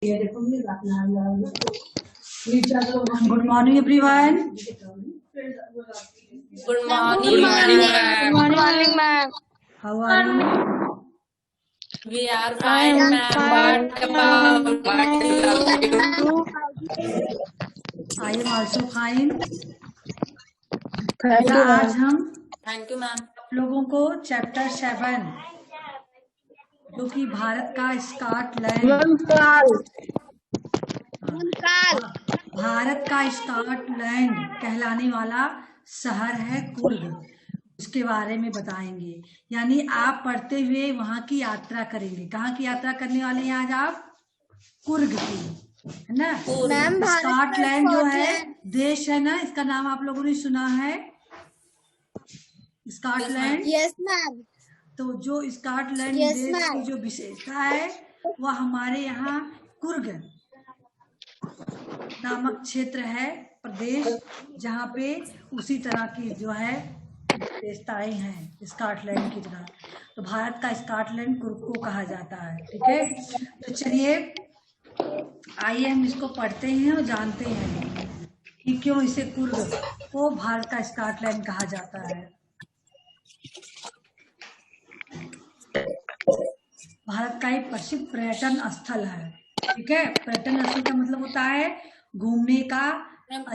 Good morning, everyone. Good Good morning, morning, ma'am. good morning, ma'am. How are you? We are I fine, am ma'am. fine, What ma'am. about Thank you? you. I am also fine. Thank बेटा you, आज ma'am. हम Thank you, ma'am. आप लोगों को chapter 7 जो कि भारत का Scotland Bharat का स्कॉटलैंड कहलाने वाला शहर है कुर्ग, उसके बारे में बताएंगे। यानी आप पढ़ते हुए वहां की यात्रा करेंगे। कहाँ की यात्रा करने वाले हैं आज आप? कुर्ग की, है ना। मैम स्कॉटलैंड जो है देश है ना, इसका नाम आप लोगों ने सुना है स्कॉटलैंड। Yes ma'am. तो जो स्कॉटलैंड Yes, देश ma'am. की जो विशेषता है वह हमारे यहाँ कुर्ग नामक क्षेत्र है, प्रदेश, जहाँ पे उसी तरह की जो है विशेषताएं हैं स्कॉटलैंड की तरह। तो भारत का स्कॉटलैंड कुर्ग को कहा जाता है। ठीक है, तो चलिए आइए हम इसको पढ़ते हैं और जानते हैं कि क्यों इसे कुर्ग को भारत का स्कॉटलैंड कहा जाता है। भारत का एक प्रसिद्ध पर्यटन स्थल है। ठीक है, पर्यटन स्थल का मतलब होता है घूमने का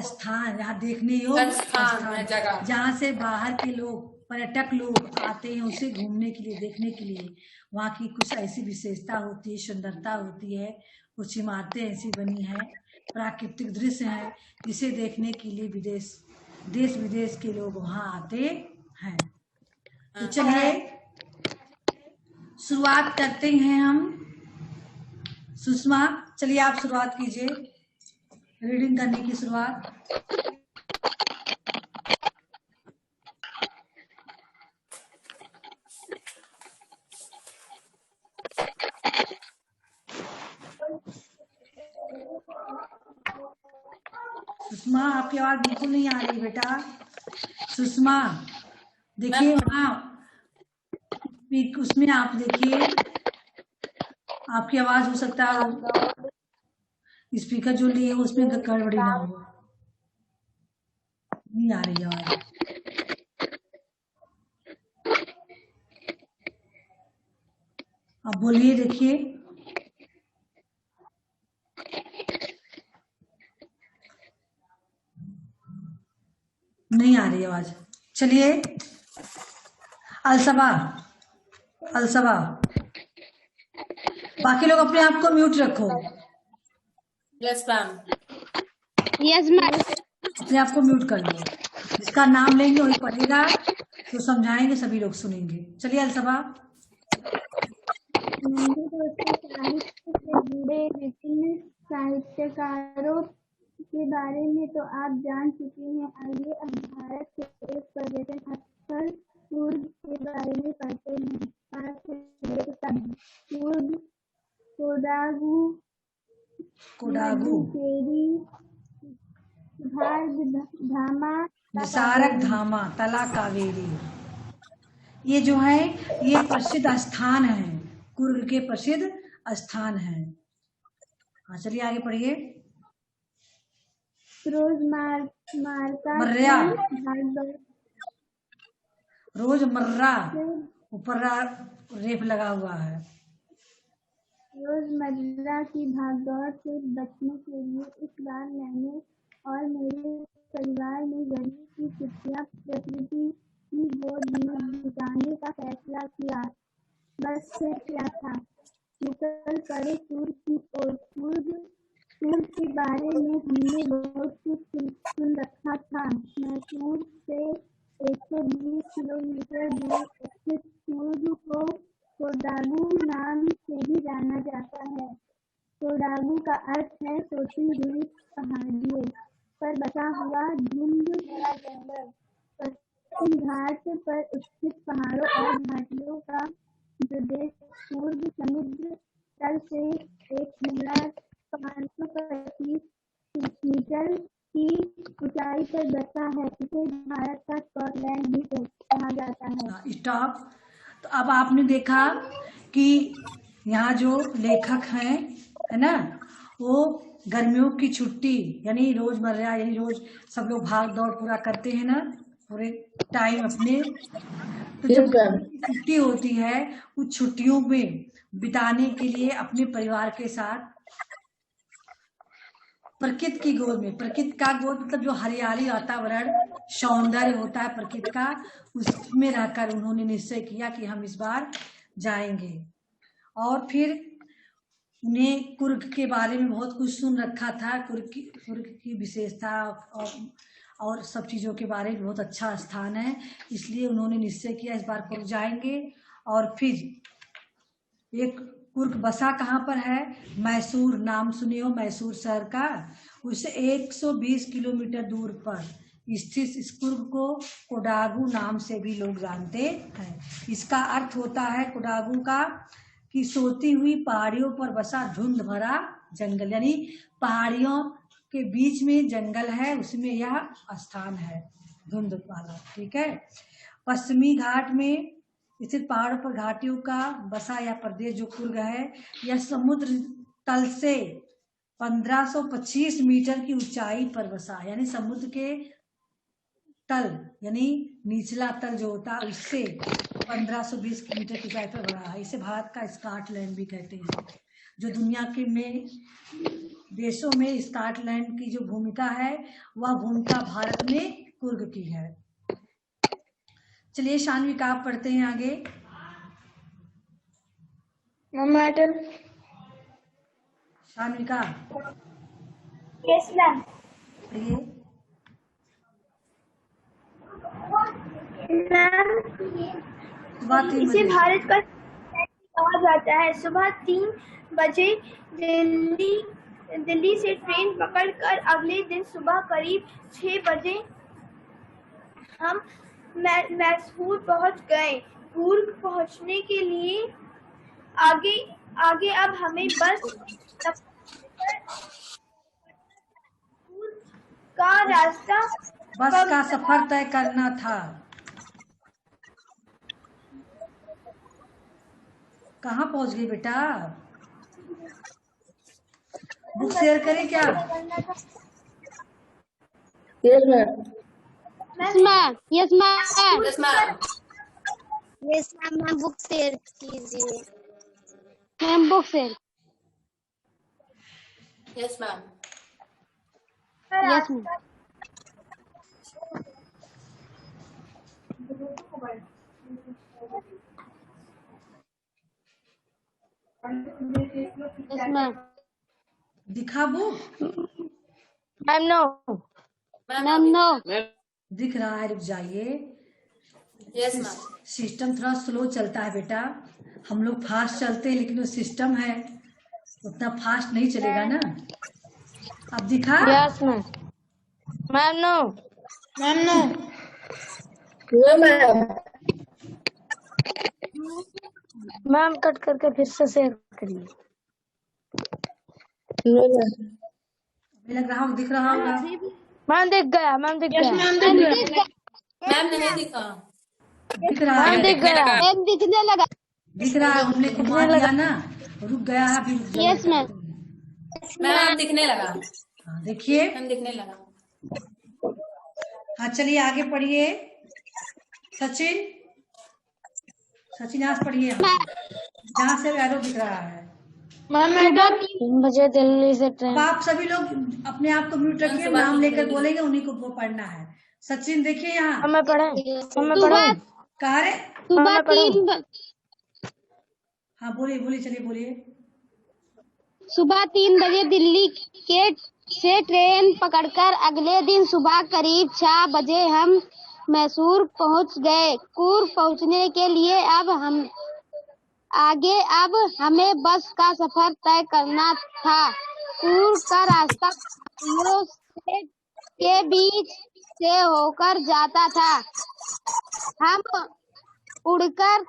स्थान, यहाँ देखने योग्य स्थान, जहाँ से बाहर के लोग, पर्यटक लोग आते हैं उसे घूमने के लिए, देखने के लिए। वहाँ की कुछ ऐसी विशेषता होती है, सुंदरता होती है, कुछ इमारतें ऐसी बनी हैं, प्राकृतिक दृश्य है, जिसे देखने के लिए देश विदेश के लोग वहाँ आते हैं। तो चलिए शुरुआत करते हैं हम। सुषमा, चलिए आप शुरुआत कीजिए रीडिंग करने की शुरुआत। सुषमा आपकी आवाज बिल्कुल नहीं आ रही बेटा। सुषमा देखिए वहाँ उसमें आप देखिए आपकी आवाज हो सकता है स्पीकर जो लिए उसमें गड़बड़ी ना हो, नहीं आ रही आवाज। अब बोलिए, देखिए नहीं आ रही आवाज। चलिए अलसबा, अलसबा बाकी लोग अपने आप को म्यूट रखो। Yes, ma'am. Yes ma'am. अपने आप को म्यूट कर लो। जिसका नाम लेंगे वही पढ़ेगा, तो समझाएंगे, सभी लोग सुनेंगे। चलिए अलसबा। साहित्य से जुड़े विभिन्न साहित्यकारों के बारे में तो आप जान चुके हैं। आइए अब भारत के एक पर्यटन स्थल कुर्ग के बारे में पढ़ते हैं। कुर्ग कोडागू मधुकेरी धामा निसारक धामा तला कावेरी, ये जो है ये प्रसिद्ध स्थान है, कुर्ग के प्रसिद्ध स्थान है। हाँ चलिए आगे पढ़िए। मर्रा, रोजमर्रा, ऊपर रेप लगा हुआ है। रोजमर्रा की भागदौड़ से बचने के लिए इस बार मैंने और मेरे परिवार ने गर्मी की छुट्टियां प्रकृति की गोद में बिताने का फैसला किया। बस फिर क्या था, निकल पड़े कुर्ग की ओर। कुर्ग के बारे में हमने बहुत कुछ सुन रखा था। मैसूर से 120 किलोमीटर दूर स्थित कुर्ग को कोडागू नाम से भी जाना जाता है। कोडागू का अर्थ है छोटी हुई पहाड़ियों पर बसा हुआ धुंध भरा जंगल। पश्चिम घाट पर स्थित पहाड़ों और घाटियों का प्रदेश कुर्ग समुद्र तल से 1525 मीटर की ऊंचाई पर बसा है। इसे भारत का स्कॉटलैंड भी कहा जाता है। स्टॉप। तो अब आपने देखा कि यहाँ जो लेखक हैं, है ना, वो गर्मियों की छुट्टी यानी रोजमर्रा यानी रोज सब लोग भाग दौड़ पूरा करते हैं ना पूरे टाइम अपने, तो जब छुट्टी होती है उस छुट्टियों में बिताने के लिए अपने परिवार के साथ प्रकृति की गोद में, प्रकृति का गोद मतलब जो हरियाली वातावरण सौंदर्य होता है प्रकृति का, उसमें रहकर उन्होंने निश्चय किया कि हम इस बार जाएंगे। और फिर उन्हें कुर्ग के बारे में बहुत कुछ सुन रखा था, कुर्ग की विशेषता और सब चीज़ों के बारे में बहुत अच्छा स्थान है, इसलिए उन्होंने निश्चय किया इस बार कुर्ग जाएंगे। और फिर एक कुर्ग बसा कहाँ पर है, मैसूर, नाम सुने हो मैसूर शहर का, उससे 120 किलोमीटर दूर पर स्थित इस कुर्ग को कोडागू नाम से भी लोग जानते हैं। इसका अर्थ होता है कोडागू का कि सोती हुई पहाड़ियों पर बसा धुंध भरा जंगल, यानी पहाड़ियों के बीच में जंगल है उसमें यह स्थान है धुंध वाला, ठीक है। पश्चिमी घाट में स्थित पहाड़ों पर घाटियों का बसा या प्रदेश जो कुर्ग है, यह समुद्र तल से 1525 मीटर की ऊंचाई पर बसा, यानी समुद्र के तल यानी निचला तल जो होता है उससे 1520 मीटर की ऊंचाई पर बना है। इसे भारत का स्कॉटलैंड भी कहते हैं। जो दुनिया के में देशों में स्कॉटलैंड की जो भूमिका है वह भूमिका भारत में कुर्ग की है। चलिए शानवी का आप पढ़ते हैं आगे। मैडम। शानवी का यस मैम। पढ़िए। मैम इसे भारत का कहा जाता है। सुबह 3 बजे दिल्ली से ट्रेन पकड़कर अगले दिन सुबह करीब 6 बजे हम मैसूर पहुंच गए। कुर्ग पहुंचने के लिए आगे अब हमें बस का सफर तय करना था। कहाँ पहुंच गई बेटा? बुक शेयर करें क्या? Yes ma'am. Yes ma'am. Yes ma'am. Yes ma'am, book share कीजिए। Ma'am book share. Yes ma'am. Yes ma'am. Yes ma'am. दिखा book? Ma'am no. Ma'am no. दिख रहा है, रुक जाइए। Yes ma'am. सिस्टम थोड़ा स्लो चलता है बेटा, हम लोग फास्ट चलते हैं लेकिन वो सिस्टम है उतना फास्ट नहीं चलेगा ना। अब दिखा? Yes ma'am. Ma'am no. Ma'am no. Ma'am cut करके फिर से शेयर करिए। लग रहा हो, दिख रहा होगा। मैम दिख गया। मैम दिख गया। मैम नहीं दिखा। दिख रहा है, दिख गया। मैम दिखने लगा। दिख रहा है, हमने घुमा दिया ना, रुक गया है अभी। Yes ma'am. मैम दिखने लगा। हाँ देखिए, मैम दिखने लगा। हाँ चलिए आगे पढ़िए। सचिन, सचिन आज पढ़िए जहाँ से एरो दिख रहा है। मैडम 3 बजे दिल्ली से ट्रेन। अब आप सभी लोग अपने आप को म्यूट रखिए, नाम लेकर बोलेंगे उन्हीं को वो पढ़ना है। सचिन देखिए यहाँ। हमें पढ़े। कहा रे? सुबह 3 हाँ बोलिए बोलिए, चलिए बोलिए। सुबह 3 बजे दिल्ली से ट्रेन पकड़कर अगले दिन सुबह करीब 6 बजे हम मैसूर पहुंच गए। कुर्ग पहुंचने के लिए अब हमें बस का सफर तय करना था। कुर्ग का रास्ता पहाड़ियों के बीच से होकर जाता था। हम उड़कर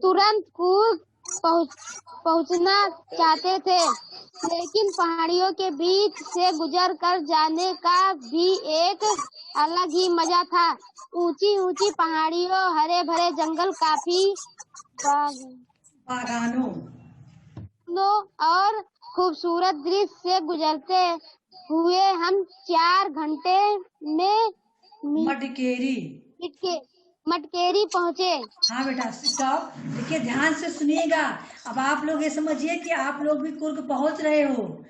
तुरंत कुर्ग पहुंचना चाहते थे, लेकिन पहाड़ियों के बीच से गुजर कर जाने का भी एक अलग ही मजा था। ऊंची ऊंची पहाड़ियों, हरे भरे जंगल, काफी और खूबसूरत दृश्य से गुजरते हुए हम 4 घंटे में मटकेरी पहुँचे। हाँ बेटा स्टॉप। देखिए ध्यान से सुनिएगा। अब आप लोग ये समझिए कि आप लोग भी कुर्ग पहुंच रहे हो।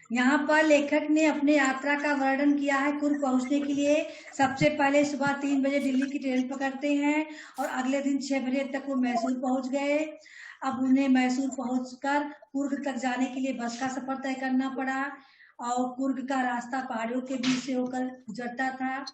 यहाँ पर लेखक ने अपने यात्रा का वर्णन किया है। कुर्ग पहुंचने के लिए सबसे पहले सुबह 3 बजे दिल्ली की ट्रेन पकड़ते हैं और अगले दिन 6 बजे तक वो मैसूर पहुंच गए। अब उन्हें मैसूर पहुंचकर कुर्ग तक जाने के लिए बस का सफर तय करना पड़ा और कुर्ग का रास्ता पहाड़ियों के बीच से होकर गुजरता था।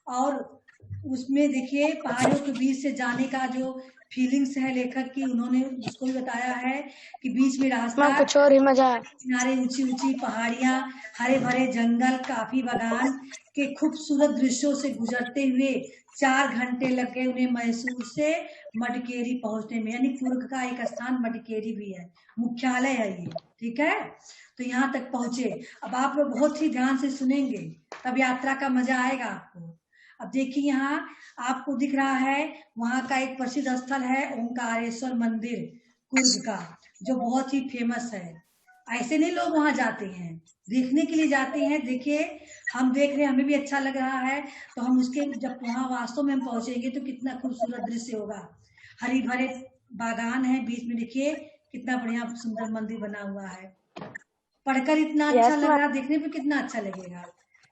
और उसमें देखिए पहाड़ियों के बीच से जाने का जो फीलिंग्स है लेखक की, उन्होंने उसको भी बताया है कि बीच में रास्ता, कुछ और ही मजा है। किनारे ऊंची ऊंची पहाड़ियां, हरे भरे जंगल, काफी बागान के खूबसूरत दृश्यों से गुजरते हुए 4 घंटे लग गए उन्हें मैसूर से मटकेरी पहुंचने में। यानी कुर्ग का एक स्थान मटकेरी भी है, मुख्यालय है ये, ठीक है। तो यहाँ तक पहुंचे। अब आप लोग बहुत ही ध्यान से सुनेंगे तब यात्रा का मजा आएगा आपको। अब देखिए यहाँ आपको दिख रहा है वहाँ का एक प्रसिद्ध स्थल है ओंकारेश्वर मंदिर कुर्ग का, जो बहुत ही फेमस है। ऐसे नहीं लोग वहाँ जाते हैं, देखने के लिए जाते हैं। देखिए हम देख रहे हैं, हमें भी अच्छा लग रहा है। तो हम उसके जब वहाँ वास्तव में हम पहुंचेंगे तो कितना खूबसूरत दृश्य होगा। हरी भरे बागान है बीच में, देखिए कितना बढ़िया सुंदर मंदिर बना हुआ है। पढ़कर इतना अच्छा लग रहा, देखने में कितना अच्छा लगेगा।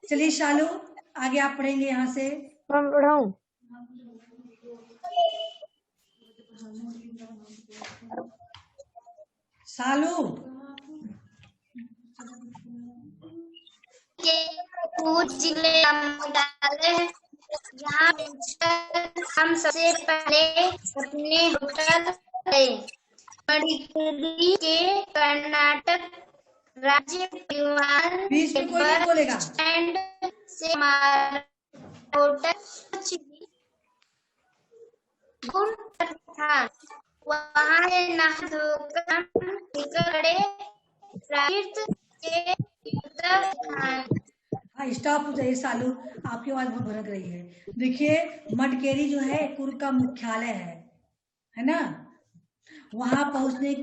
चलिए शालू आगे आप पढ़ेंगे यहाँ से। शालू कुछ जिले मुख्यालय जहाँ हम सबसे पहले अपने होटल गए। मडिकेरी के कर्नाटक राज्य परिवहन बीच में कोई नहीं बोलेगा। स्टैंड से हमारा होटल था। वहाँ नहा धोकर निकले तीर्थ के स्टॉप हो जाइए सालू, आपकी आवाज बहुत भड़क रही है। देखिए मडकेरी जो है कुर्ग का मुख्यालय है ना। वहां पहुंचने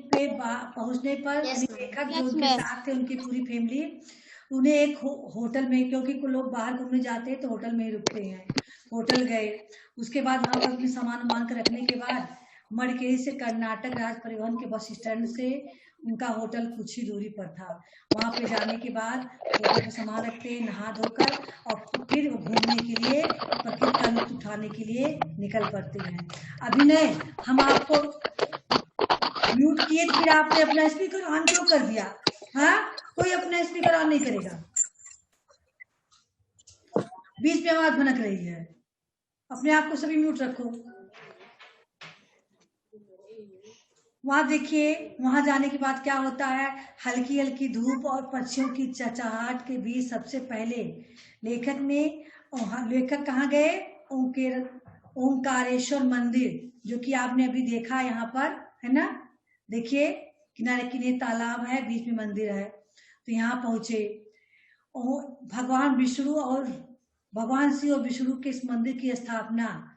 पर लेखक जो उनके साथ थे, उनकी पूरी फैमिली, उन्हें एक होटल में, क्योंकि कुछ लोग बाहर घूमने जाते हैं तो होटल में ही रुकते हैं, होटल गए। उसके बाद वहां पर अपने सामान मान कर रखने के बाद मडकेरी से कर्नाटक राज्य परिवहन के बस स्टैंड से उनका होटल कुछ ही दूरी पर था। वहां पे जाने के बाद होटल पे सामान रखते, नहा धोकर और फिर घूमने के लिए, प्रकृति का लुत्फ उठाने के लिए निकल पड़ते हैं। अभिनय, हम आपको म्यूट किए फिर आपने अपना स्पीकर ऑन क्यों कर दिया? हाँ, कोई अपना स्पीकर ऑन नहीं करेगा, बीच में आवाज भनक रही है। अपने आप को सभी म्यूट रखो। वहां देखिए, वहां जाने के बाद क्या होता है, हल्की हल्की धूप और पक्षियों की चहचहाट के बीच सबसे पहले लेखक कहाँ गए? ओंकारेश्वर मंदिर, जो कि आपने अभी देखा यहाँ पर, है ना। देखिए किनारे किनारे तालाब है, बीच में मंदिर है। तो यहाँ पहुंचे। भगवान शिव और विष्णु के इस मंदिर की स्थापना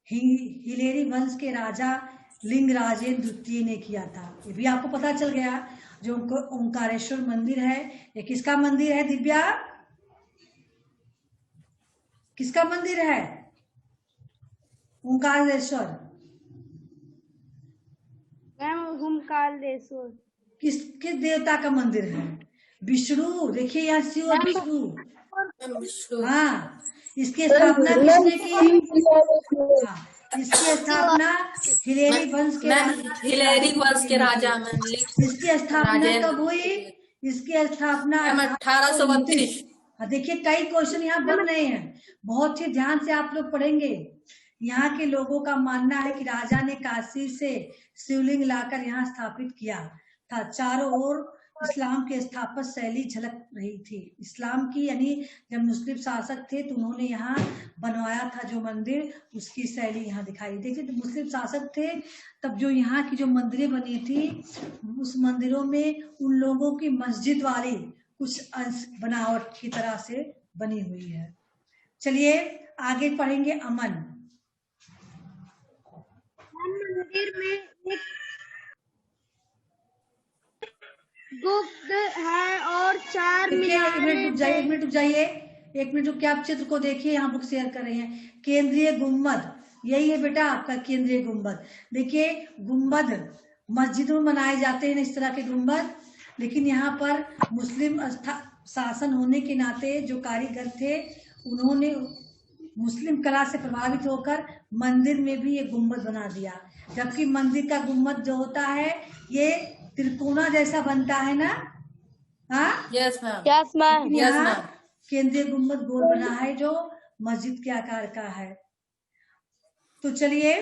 हिलेरी वंश के राजा लिंगराजेन द्वितीय ने किया था। ये भी आपको पता चल गया। जो ओंकारेश्वर मंदिर है, ये किसका मंदिर है? दिव्या, किसका मंदिर है ओंकारेश्वर? ओंकारेश्वर किस देवता का मंदिर है? विष्णु। देखिए यहाँ शिव और विष्णु। हाँ, इसकी स्थापना किसने की? हाँ, इसकी स्थापना हिलेरी वंश के राजा। इसकी स्थापना कब हुई? इसकी स्थापना 1829। देखिए कई क्वेश्चन यहाँ बन रहे हैं, बहुत ही ध्यान से आप लोग पढ़ेंगे। यहाँ के लोगों का मानना है कि राजा ने काशी से शिवलिंग लाकर यहाँ स्थापित किया था। चारों ओर इस्लाम की स्थापत शैली झलक रही थी। इस्लाम की, यानी जब मुस्लिम शासक थे तो उन्होंने यहाँ बनवाया था जो मंदिर, उसकी शैली यहाँ दिखाई। देखिए तो मुस्लिम शासक थे तब जो यहाँ की जो मंदिरें बनी थी, उस मंदिरों में उन लोगों की मस्जिद वाली कुछ अंश बनावट की तरह से बनी हुई है। चलिए आगे पढ़ेंगे। अमन, मंदिर में गुप्त है और चार देखिए, एक मिनट मीनारें रुक जाइए, एक मिनट रुक जाइए, एक मिनट रुक के आप चित्र को देखिए, यहाँ बुक शेयर कर रहे हैं। केंद्रीय गुम्बद, यही है बेटा आपका केंद्रीय गुम्बद। देखिए गुम्बद मस्जिदों में बनाए जाते हैं इस तरह के गुम्बद, लेकिन यहाँ पर मुस्लिम शासन होने के नाते जो कारीगर थे उन्होंने मुस्लिम कला से प्रभावित होकर मंदिर में भी ये गुम्बद बना दिया। जबकि मंदिर का गुम्बद जो होता है ये त्रिकोणा जैसा बनता है ना, हाँ यस मैम। Yes ma'am. लेकिन Yes, यहाँ ma'am. केंद्रीय गुम्बद गोल बना है जो मस्जिद के आकार का है। तो चलिए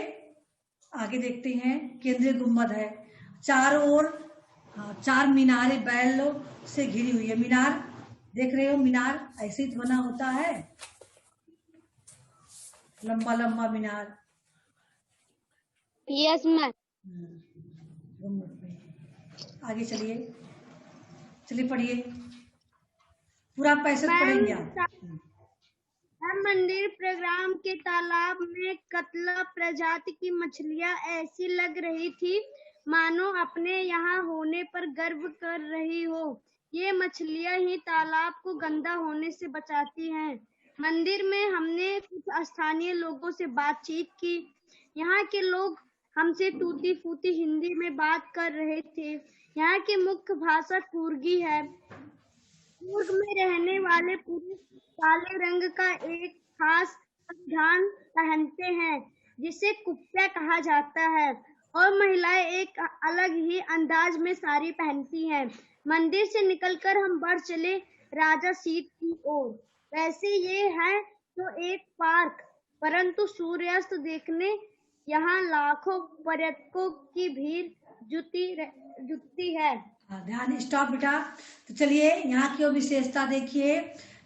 आगे देखते हैं। केंद्रीय गुम्बद है, चारों ओर 4 मीनारें बैलों से घिरी हुई है। मीनार देख रहे हो, मीनार ऐसे ही बना होता है, लंबा लंबा मीनार। Yes ma'am. गुम्बद में आगे चलिए, चलिए पढ़िए पूरा पैसे पढ़ेंगे आप। मंदिर प्रोग्राम के तालाब में कतला प्रजाति की मछलियां ऐसी लग रही थी मानो अपने यहाँ होने पर गर्व कर रही हो। ये मछलियां ही तालाब को गंदा होने से बचाती हैं। मंदिर में हमने कुछ स्थानीय लोगों से बातचीत की। यहाँ के लोग हमसे टूटी फूटी हिंदी में बात कर रहे थे। यहाँ की मुख्य भाषा कुर्गी है। कुर्ग में रहने वाले पुरुष काले रंग का एक खास परिधान पहनते हैं जिसे कुप्या कहा जाता है, और महिलाएं एक अलग ही अंदाज में साड़ी पहनती हैं। मंदिर से निकलकर हम बढ़ चले राजा सीट की ओर। वैसे ये है तो एक पार्क, परंतु सूर्यास्त देखने यहाँ लाखों पर्यटकों की भीड़ जुटती है। ध्यान, स्टॉप बेटा। तो चलिए यहाँ की विशेषता देखिए।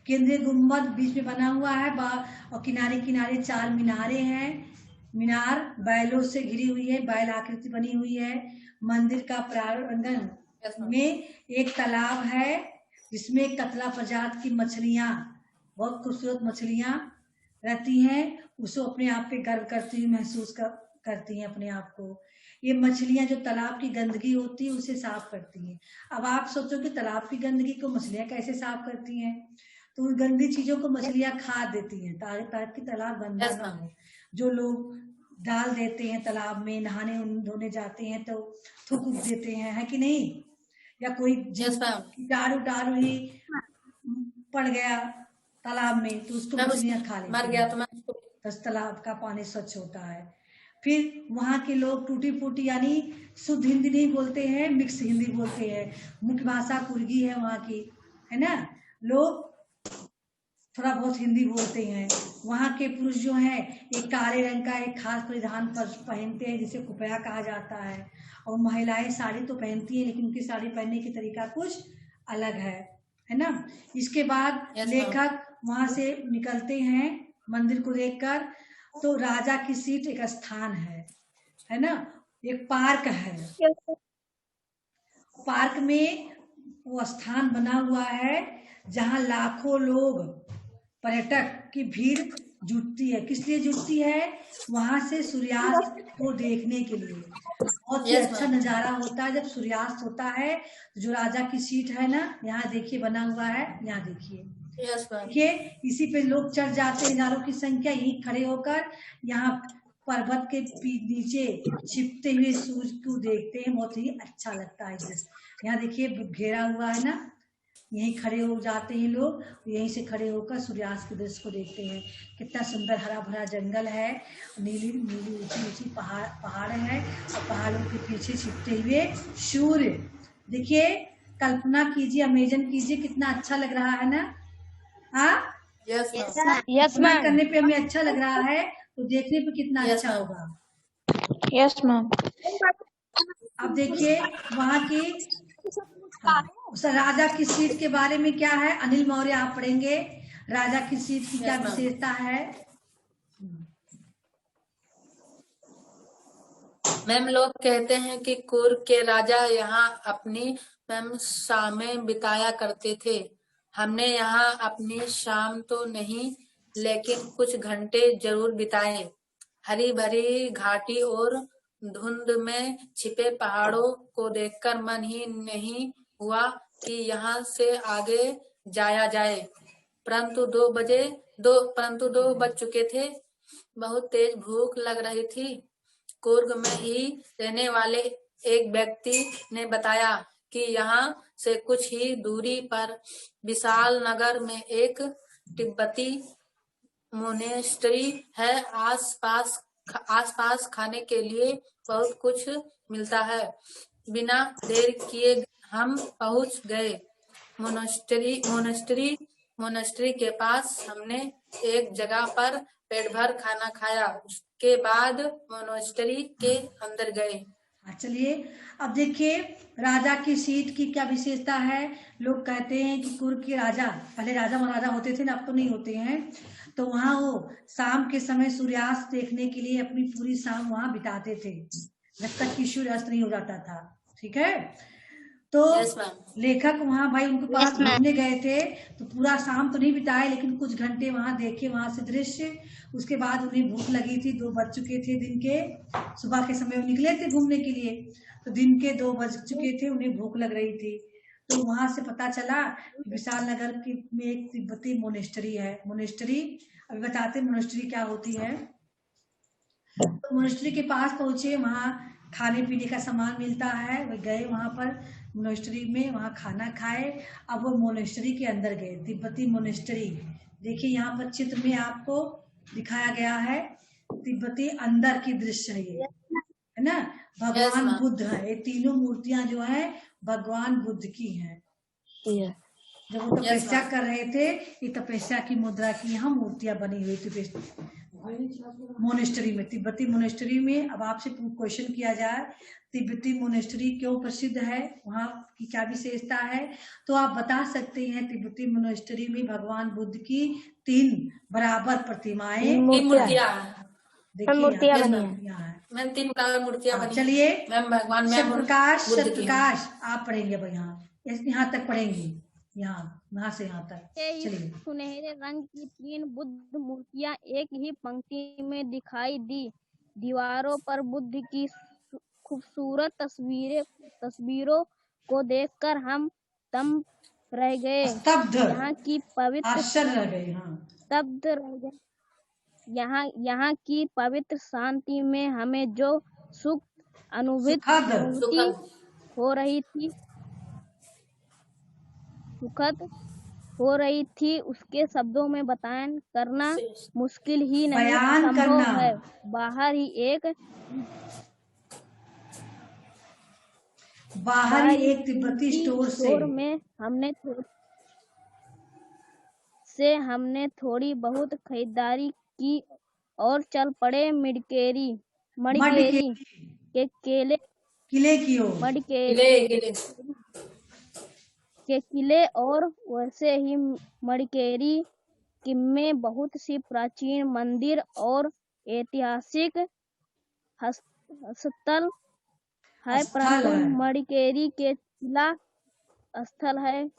केंद्रीय गुम्बद बीच में बना हुआ है और किनारे किनारे 4 मीनारें हैं। मीनार बैलों से घिरी हुई है, बैल आकृति बनी हुई है। मंदिर का प्रांगण में एक तालाब है जिसमें कतला प्रजाति की मछलियां, बहुत खूबसूरत मछलियां रहती हैं। उसको अपने आप पे गर्व करती हुई महसूस करती हैं अपने आप को। ये मछलियां जो तालाब की गंदगी होती है उसे साफ करती हैं। अब आप सोचो कि तालाब की गंदगी को मछलियां कैसे साफ करती हैं, तो उन गंदी चीजों को मछलियां खा देती हैं ताकि तालाब गंदा ना हो। जो लोग डाल देते हैं तालाब में, नहाने धोने जाते हैं तो थूक देते हैं, है कि नहीं? या कोई कीटाणु ही पड़ गया तालाब में तो उसको मछलियां खा लेती मर गया तो तालाब का पानी स्वच्छ होता है। फिर वहाँ के लोग टूटी फूटी यानी शुद्ध हिंदी नहीं बोलते हैं, मिक्स हिंदी बोलते हैं। मुख्य भाषा कुर्गी है वहाँ की, है ना। लोग थोड़ा बहुत हिंदी बोलते हैं। वहाँ के पुरुष जो हैं एक काले रंग का एक खास परिधान पहनते हैं जिसे कुपया कहा जाता है। और महिलाएं साड़ी तो पहनती हैं लेकिन उनकी साड़ी पहनने की तरीका कुछ अलग है ना। इसके बाद लेखक वहाँ से निकलते हैं मंदिर को देखकर, तो राजा की सीट एक स्थान है ना। एक पार्क है, पार्क में वो स्थान बना हुआ है जहाँ लाखों लोग पर्यटक की भीड़ जुटती है। किस लिए जुटती है? वहां से सूर्यास्त को देखने के लिए। बहुत ही अच्छा नजारा होता है जब सूर्यास्त होता है। जो राजा की सीट है ना, यहाँ देखिए बना हुआ है, यहाँ देखिए देखिए, इसी पे लोग चढ़ जाते हैं, हजारों की संख्या यहीं खड़े होकर यहाँ पर्वत के नीचे छिपते हुए सूरज को देखते हैं। बहुत ही अच्छा लगता है। यहाँ देखिए घेरा हुआ है ना, यहीं खड़े हो जाते हैं लोग, यहीं से खड़े होकर सूर्यास्त के दृश्य को देखते हैं। कितना सुंदर हरा भरा जंगल है, नीली नीली ऊंची ऊंची पहाड़ है और पहाड़ों के पीछे छिपते हुए सूर्य। देखिए, कल्पना कीजिए, इमेजिन कीजिए, कितना अच्छा लग रहा है ना। हाँ, यस मैम। करने पे हमें अच्छा लग रहा है तो देखने पे कितना अच्छा होगा। Yes ma'am. अब देखिए वहाँ की राजा की सीट के बारे में क्या है, अनिल मौर्य आप पढ़ेंगे। राजा की सीट की क्या विशेषता है? मैम, लोग कहते हैं कि कुर्ग के राजा यहाँ अपनी शामें बिताया करते थे। हमने यहाँ अपनी शाम तो नहीं लेकिन कुछ घंटे जरूर बिताए। हरी भरी घाटी और धुंध में छिपे पहाड़ों को देखकर मन ही नहीं हुआ कि यहाँ से आगे जाया जाए, परंतु 2 बज चुके थे। बहुत तेज भूख लग रही थी। कुर्ग में ही रहने वाले एक व्यक्ति ने बताया कि यहाँ से कुछ ही दूरी पर विशाल नगर में एक तिब्बती मोनेस्ट्री है। आसपास खाने के लिए बहुत कुछ मिलता है। बिना देर किए हम पहुंच गए मोनेस्ट्री के पास। हमने एक जगह पर पेट भर खाना खाया। उसके बाद मोनेस्ट्री के अंदर गए। चलिए अब देखिए राजा की सीट की क्या विशेषता है। लोग कहते हैं कि कुर्ग के राजा, पहले राजा महाराजा होते थे ना, अब तो नहीं होते हैं, तो वहाँ वो शाम के समय सूर्यास्त देखने के लिए अपनी पूरी शाम वहाँ बिताते थे जब तक कि सूर्यास्त नहीं हो जाता था। ठीक है, तो लेखक वहाँ भाई उनके पास घूमने गए थे, तो पूरा शाम तो नहीं बिताए लेकिन कुछ घंटे वहाँ देखे वहाँ से दृश्य। उसके बाद उन्हें भूख लगी थी, 2 बज चुके थे दिन के, सुबह के समय वो निकले थे घूमने के लिए, तो दिन के 2 बज चुके थे, उन्हें भूख लग रही थी। तो वहां से पता चला विशाल नगर में एक तिब्बती मोनेस्ट्री है। मोनेस्ट्री अभी बताते मोनेस्ट्री क्या होती है। तो मोनेस्ट्री के पास पहुंचे, वहाँ खाने पीने का सामान मिलता है, वे गए वहां पर मोनेस्ट्री में, वहाँ खाना खाए। अब वो मोनेस्ट्री के अंदर गए, तिब्बती मोनेस्ट्री। देखिए यहाँ पर चित्र में आपको दिखाया गया है तिब्बती अंदर की दृश्य है ना। भगवान बुद्ध है, ये तीनों मूर्तियां जो है भगवान बुद्ध की हैं। जब वो तपस्या कर रहे थे, ये तपस्या की मुद्रा की यहाँ मूर्तियां बनी हुई थी मोनेस्ट्री में, तिब्बती मोनेस्ट्री में। अब आपसे क्वेश्चन किया जाए तिब्बती मोनेस्ट्री क्यों प्रसिद्ध है, वहाँ की क्या विशेषता है, तो आप बता सकते हैं तिब्बती मोनेस्ट्री में भगवान बुद्ध की 3 बराबर प्रतिमाएं, मूर्तियां मूर्तियां बनी है। मैम 3 मूर्तियां बनी। चलिए भगवान प्रकाश आप पढ़ेंगे अब यहाँ तक पढ़ेंगे, यहाँ से यहाँ तक। चलिए सुनहरे रंग की 3 बुद्ध मूर्तियां एक ही पंक्ति में दिखाई दी। दीवारों पर बुद्ध की खूबसूरत तस्वीरों को देखकर हम स्तब्ध रह गए। यहाँ की पवित्र स्तब्ध रह गए। यहाँ की पवित्र शांति में हमें जो सुख अनुभूति हो रही थी, सुखद हो रही थी, उसके शब्दों में बयान करना मुश्किल ही नहीं, संभव है। बाहर ही एक तिब्बती स्टोर में हमने थोड़ी बहुत खरीदारी की और चल पड़े मडिकेरी के किले और वैसे ही मडिकेरी में बहुत सी प्राचीन मंदिर और ऐतिहासिक स्थल है, परंतु मडिकेरी के किला स्थल है,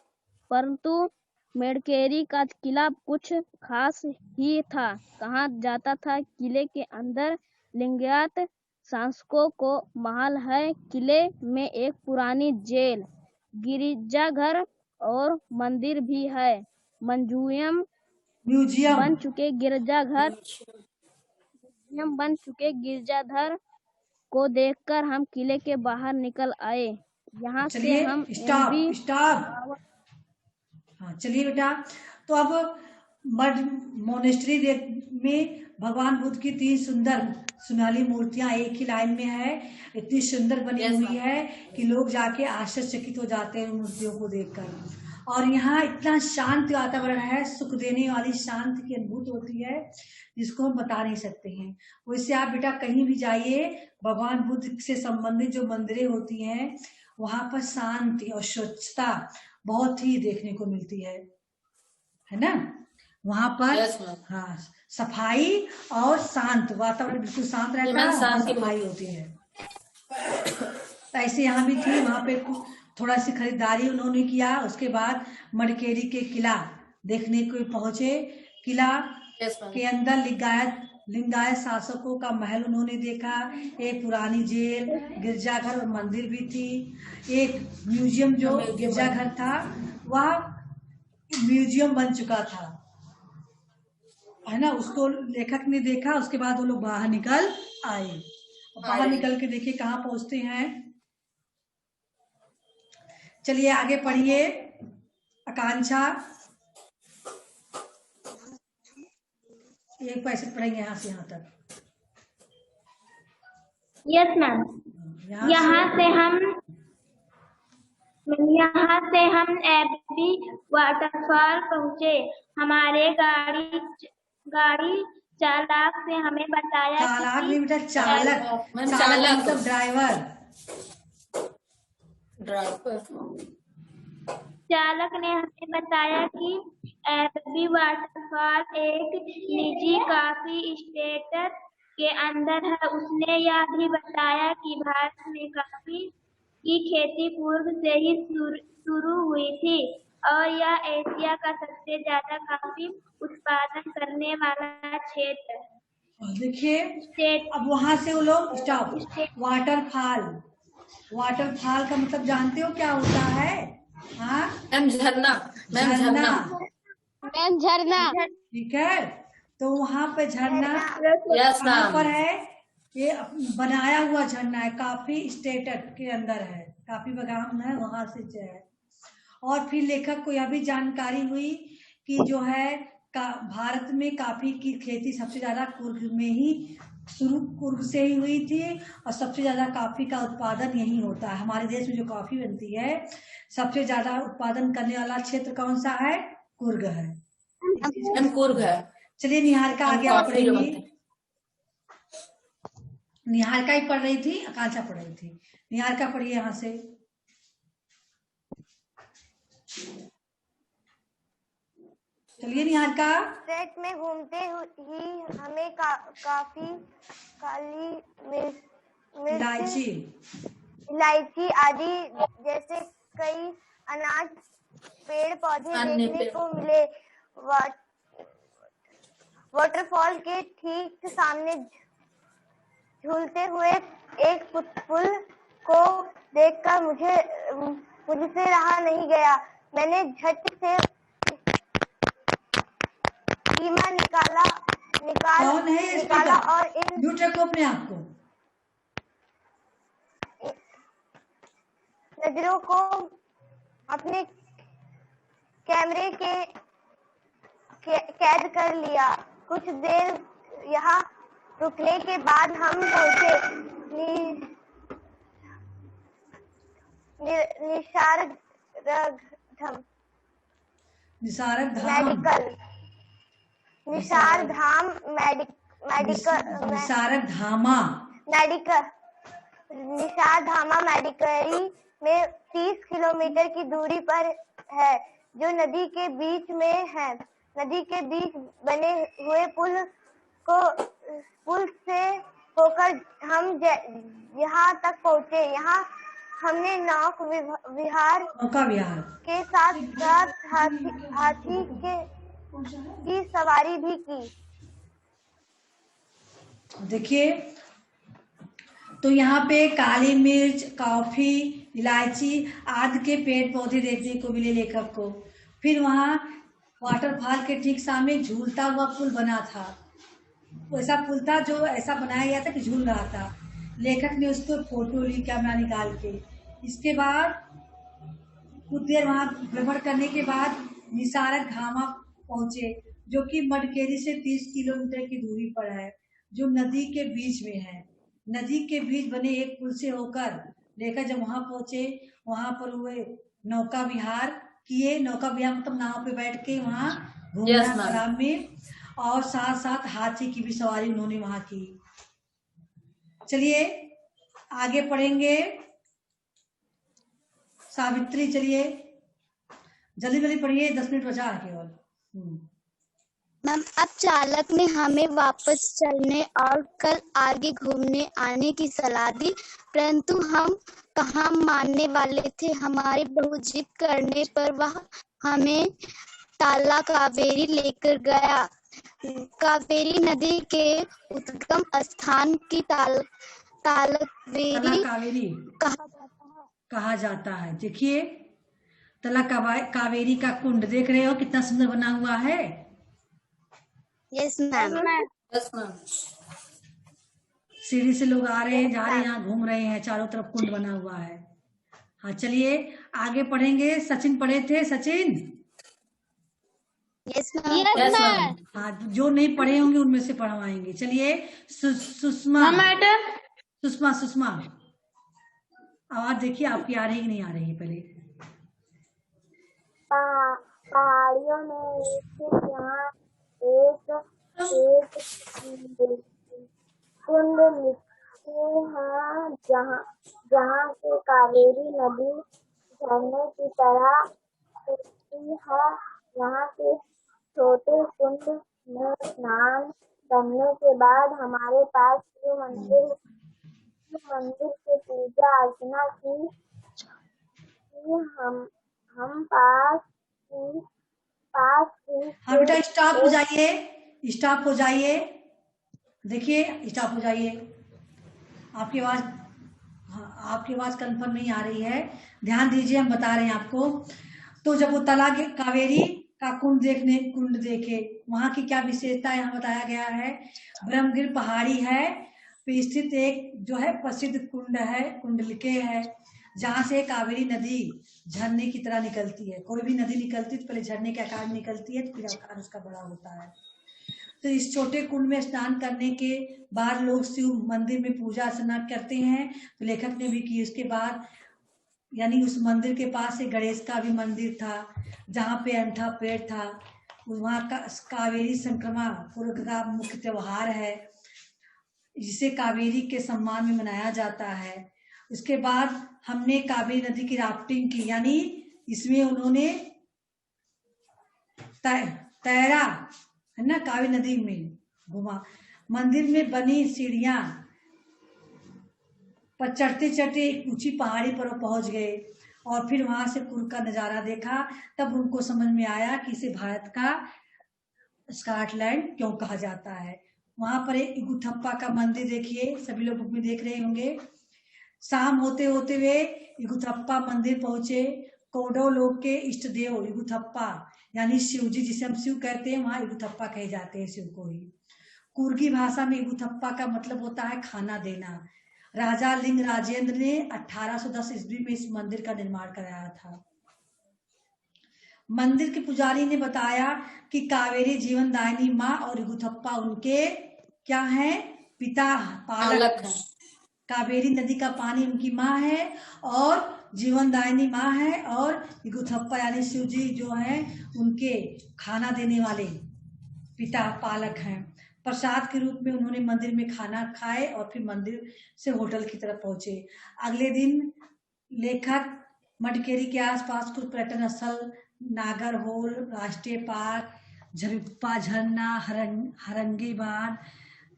परंतु मडिकेरी का किला कुछ खास ही था। कहा जाता था किले के अंदर लिंगायत शासकों को महल है। किले में एक पुरानी जेल, गिरजाघर और मंदिर भी है। म्यूजियम बन चुके गिरजाघर को देखकर हम किले के बाहर निकल आए। यहाँ से हम चलिए बेटा, तो अब मोनेस्ट्री में भगवान बुद्ध की 3 सुंदर सुनहली मूर्तियां एक ही लाइन में है, इतनी सुंदर बनी हुई है कि लोग जाके आश्चर्यचकित हो जाते हैं मूर्तियों को देखकर। और यहाँ इतना शांत वातावरण है, सुख देने वाली शांति की अनुभूति होती है जिसको हम बता नहीं सकते हैं। वैसे आप बेटा कहीं भी जाइए, भगवान बुद्ध से संबंधित जो मंदिरें होती हैं वहां पर शांति और स्वच्छता बहुत ही देखने को मिलती है ना। वहां पर हाँ, सफाई और शांत वातावरण, बिल्कुल शांत रहता है, सफाई होती है। ऐसे यहाँ भी थी, वहां पे थोड़ा सी खरीदारी उन्होंने किया। उसके बाद मडिकेरी के किला देखने को पहुंचे। किला के अंदर लिंगायत लिंगायत शासकों का महल उन्होंने देखा, एक पुरानी जेल, गिरजाघर और मंदिर भी थी, एक म्यूजियम जो गिरजाघर था वह म्यूजियम बन चुका था, है ना। उसको लेखक ने देखा। उसके बाद वो लोग बाहर निकल आए। बाहर निकल के देखिए कहाँ पहुंचते हैं। चलिए आगे पढ़िए। आकांक्षा, एक पैसे पढ़ेंगे यहाँ से यहाँ तक। Yes ma'am. यहाँ से हम एबी वाटरफॉल पहुँचे। हमारे गाड़ी चालक से हमें बताया चालक नहीं बेटा, चालक मतलब ड्राइवर। चालक ने हमें बताया कि एबी वाटरफॉल एक निजी कॉफी स्टेट के अंदर है। उसने यह भी बताया कि भारत में कॉफी की खेती पूर्व से ही शुरू हुई थी और यह एशिया का सबसे ज्यादा कॉफी उत्पादन करने वाला क्षेत्र है। देखिए अब वहां से वो लोग स्टॉप। वाटरफॉल का मतलब जानते हो क्या होता है? हाँ मैम झरना। ठीक है। तो वहाँ पे झरना कहाँ पर है? ये बनाया हुआ झरना है, काफी स्टेट के अंदर है, काफी बगान है वहां से है। और फिर लेखक को यह भी जानकारी हुई कि जो है भारत में काफी की खेती सबसे ज्यादा कुर्ग में ही कुर्ग से ही हुई थी और सबसे ज्यादा कॉफी का उत्पादन यही होता है। हमारे देश में जो कॉफी बनती है सबसे ज्यादा उत्पादन करने वाला क्षेत्र कौन सा है? कुर्ग है। कुर्ग है। चलिए निहारिका आगे आप पढ़ेंगी। निहारिका ही पढ़ रही थी, आकांक्षा पढ़ रही थी। निहारिका पढ़िए यहाँ से। चलिए निहारिका। ट्रैक में घूमते ही हमें काफी काली मिर्च, इलायची आदि जैसे कई अनाज पेड़ पौधे देखने को मिले। वाटरफॉल के ठीक सामने झूलते हुए एक पुल को देखकर मुझसे रहा नहीं गया। मैंने झट से कीमा निकाला और म्यूट रखो अपने आप को। नजरों को अपने कैमरे के कैद कर लिया। कुछ देर यहाँ रुकने के बाद हम पहुंचे निसार धामा मेडिकरी में 30 किलोमीटर की दूरी पर है, जो नदी के बीच में है। नदी के बीच बने हुए पुल से होकर हम यहाँ तक पहुँचे। यहाँ हमने नौका विहार के साथ हाथी की सवारी भी की। देखिए तो यहाँ पे काली मिर्च, कॉफी, इलायची आदि के पेड़ पौधे देखने को मिले लेखक को। फिर वहाँ वाटरफॉल के ठीक सामने झूलता हुआ पुल बना था। वैसा पुल था जो ऐसा बनाया गया था कि झूल रहा था। लेखक ने उसको फोटो ली कैमरा निकाल के। इसके बाद कुछ देर वहाँ भ्रमण करने के बाद निसार धामा पहुंचे, जो कि मडकेरी से 30 किलोमीटर की दूरी पर है, जो नदी के बीच में है। नदी के बीच बने एक पुल से होकर लेकर जब वहां पहुंचे, वहां पर हुए नौका विहार किए। नौका विहार मतलब नाव पे बैठ के वहाँ घूमना तालाब में, और साथ साथ हाथी की भी सवारी उन्होंने वहां की। चलिए आगे पढ़ेंगे। सावित्री चलिए जल्दी जल्दी पढ़िए, 10 मिनट बचा है केवल। मैम अब चालक ने हमें वापस चलने और कल आगे घूमने आने की सलाह दी, परंतु हम कहाँ मानने वाले थे। हमारे बहुत जिद करने पर वह हमें ताला कावेरी लेकर गया। कावेरी नदी के उद्गम स्थान की तला तालवेरी कावेरी कहा कहा जाता है। देखिए तला कावेरी का कुंड देख रहे हो कितना सुंदर बना हुआ है। Yes ma'am. Yes ma'am. सीढ़ी से लोग आ रहे हैं जा रहे हैं यहाँ घूम रहे हैं, चारों तरफ कुंड बना हुआ है। हाँ चलिए आगे पढ़ेंगे। सचिन पढ़े थे, Sachin? Yes yes ma'am. Ma'am. हाँ जो नहीं पढ़े होंगे उनमें से पढ़वाएंगे। चलिए सुषमा सुषमा आवाज देखिए आपकी आ रही कि नहीं आ रही है पहले। पहाड़ियों में स्थित यहाँ एक कुंड मिलते हैं जहाँ से कावेरी नदी झरने की तरह उठती है। यहाँ के छोटे कुंड में स्नान करने के बाद हमारे पास शिव मंदिर से पूजा अर्चना की हम पास की हाँ बेटा स्टॉप हो जाइए, स्टॉप हो जाइए। देखिए स्टॉप हो जाइए। आपकी आवाज, हाँ आपकी आवाज कंफर्म नहीं आ रही है, ध्यान दीजिए हम बता रहे हैं आपको। तो जब वो तला के कावेरी का कुंड देखे, वहां की क्या विशेषता यहाँ बताया गया है। ब्रह्मगिर पहाड़ी है पे स्थित एक जो है प्रसिद्ध कुंड है, कुंडलिके है, जहाँ से कावेरी नदी झरने की तरह निकलती है। कोई भी नदी निकलती है तो पहले झरने के आकार में निकलती है, तो फिर आकार उसका बड़ा होता है। तो इस छोटे कुंड में स्नान करने के बाद लोग शिव मंदिर में पूजा अर्चना करते हैं। तो लेखक ने भी की। उसके बाद यानी उस मंदिर के पास एक गणेश का भी मंदिर था, जहाँ पे अंठा पेड़ था। वहाँ का कावेरी संक्रमा पूर्व का मुख्य त्योहार है, जिसे कावेरी के सम्मान में मनाया जाता है। उसके बाद हमने कावेरी नदी की राफ्टिंग की, यानी इसमें उन्होंने तैरा है ना, कावेरी नदी में घुमा। मंदिर में बनी सीढ़ियां पर चढ़ते चढ़ते एक ऊंची पहाड़ी पर पहुंच गए और फिर वहां से कुर्ग का नजारा देखा। तब उनको समझ में आया कि इसे भारत का स्कॉटलैंड क्यों कहा जाता है। वहां पर एक इगुथप्पा का मंदिर देखिए, सभी लोग बुक में देख रहे होंगे। शाम होते होते वे इगुथप्पा मंदिर पहुंचे। कौडव लोग के इष्ट देव इगुथप्पा यानी शिव जी, जिसे हम शिव कहते हैं, वहां इगुथप्पा कहे जाते हैं शिव को ही। कुर्गी भाषा में इगुथप्पा का मतलब होता है खाना देना। राजा लिंग राजेंद्र ने 1810 ईस्वी में इस मंदिर का निर्माण कराया था। मंदिर के पुजारी ने बताया कि कावेरी जीवनदायिनी माँ और इगुथप्पा उनके क्या है, पिता पालक है। कावेरी नदी का पानी उनकी माँ है और जीवनदायिनी माँ है, और इगुथप्पा यानी शिव जी जो है उनके खाना देने वाले पिता पालक हैं। प्रसाद के रूप में उन्होंने मंदिर में खाना खाए और फिर मंदिर से होटल की तरफ पहुंचे। अगले दिन लेखक मडकेरी के आसपास कुछ पर्यटन स्थल, नागरहोल राष्ट्रीय पार्क, झरिप्पा झरना, हरंगी बांध,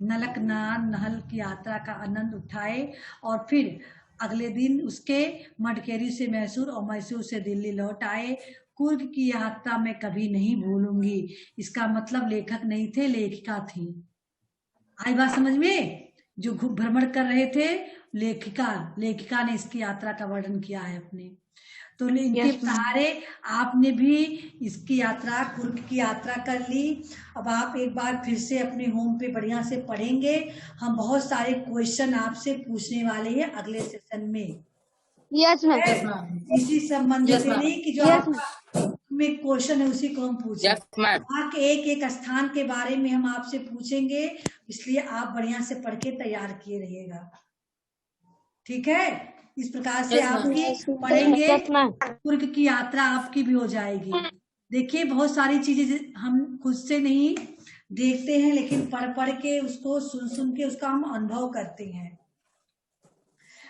नलकनार नहर की यात्रा का आनंद उठाए और फिर अगले दिन उसके मडकेरी से मैसूर और मैसूर से दिल्ली लौट आए। कुर्ग की यात्रा मैं कभी नहीं भूलूंगी। इसका मतलब लेखक नहीं थे, लेखिका थी। आई बात समझ में? जो भ्रमण कर रहे थे लेखिका ने इसकी यात्रा का वर्णन किया है अपने। तो इनके सहारे आपने भी इसकी यात्रा, कुर्ग की यात्रा कर ली। अब आप एक बार फिर से अपने होम पे बढ़िया से पढ़ेंगे। हम बहुत सारे क्वेश्चन आपसे पूछने वाले हैं अगले सेशन में। Yes ma'am. इसी संबंधित नहीं कि जो आपका में क्वेश्चन है उसी को हम पूछें। वहाँ के एक स्थान के बारे में हम आपसे पूछेंगे, इसलिए आप बढ़िया से पढ़ के तैयार किए रहिएगा। ठीक है, इस प्रकार से आपकी पढ़ेंगे, कुर्ग की यात्रा आपकी भी हो जाएगी। देखिए बहुत सारी चीजें हम खुद से नहीं देखते हैं, लेकिन पढ़ पढ़ के उसको सुन के उसका हम अनुभव करते हैं।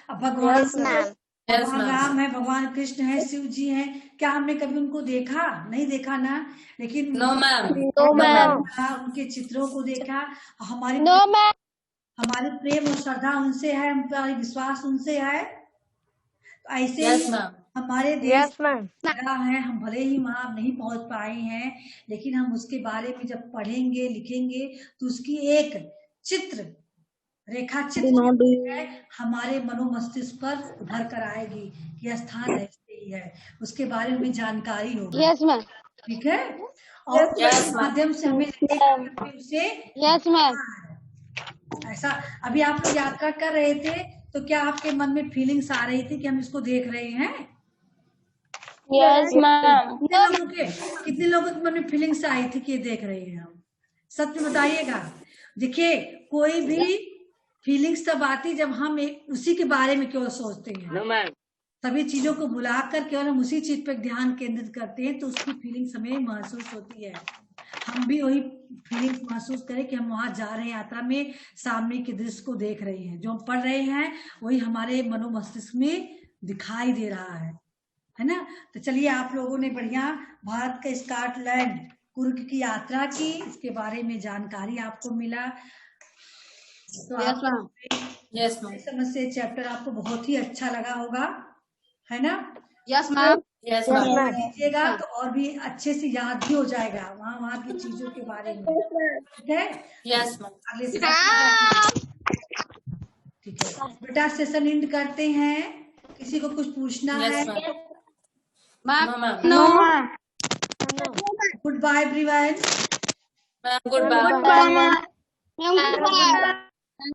अब भगवान राम है, भगवान कृष्ण है, शिव जी हैं, क्या हमने कभी उनको देखा? नहीं देखा ना, लेकिन उनके चित्रों को देखा। हमारी प्रेम और श्रद्धा उनसे है, हमारी विश्वास उनसे है। ऐसे ही हमारे देश लगा है, हम भले ही वहां नहीं पहुंच पाए हैं, लेकिन हम उसके बारे में जब पढ़ेंगे लिखेंगे तो उसकी एक चित्र रेखा चित्र है हमारे मनोमस्तिष्क पर उभर कर आएगी कि यह स्थान ऐसे ही है, उसके बारे में जानकारी होगी। Yes ma'am. ठीक है, और उसके माध्यम से हमें उसे यस मैम। ऐसा अभी आप लोग यात्रा कर रहे थे तो क्या आपके मन में फीलिंग्स आ रही थी कि हम इसको देख रहे हैं? Yes ma'am. कितने लोगों के मन में फीलिंग्स आई थी कि ये देख रहे हैं हम? सच में बताइएगा। देखिए, कोई भी फीलिंग्स तब आती जब हम उसी के बारे में केवल सोचते हैं, सभी चीजों को भुलाकर केवल हम उसी चीज पर ध्यान केंद्रित करते हैं तो उसकी फीलिंग्स हमें महसूस होती है। हम भी वही फीलिंग्स महसूस करें कि हम वहां जा रहे हैं यात्रा में, सामने के दृश्य को देख रहे हैं, जो हम पढ़ रहे हैं वही हमारे मनोमस्तिष्क में दिखाई दे रहा है ना। तो चलिए, आप लोगों ने बढ़िया भारत के स्कॉटलैंड कुर्ग की यात्रा की, इसके बारे में जानकारी आपको मिला। तो यस मैम। समझ से चैप्टर आपको बहुत ही अच्छा लगा होगा, है ना? Yes ma'am. Yes ma'am. लीजिएगा तो और भी अच्छे से याद भी हो जाएगा वहाँ की चीजों के बारे में। ठीक है? Yes ma'am. अगले ठीक है बेटा, सेशन एंड करते हैं। किसी को कुछ पूछना है? No. Good bye everyone. Good bye.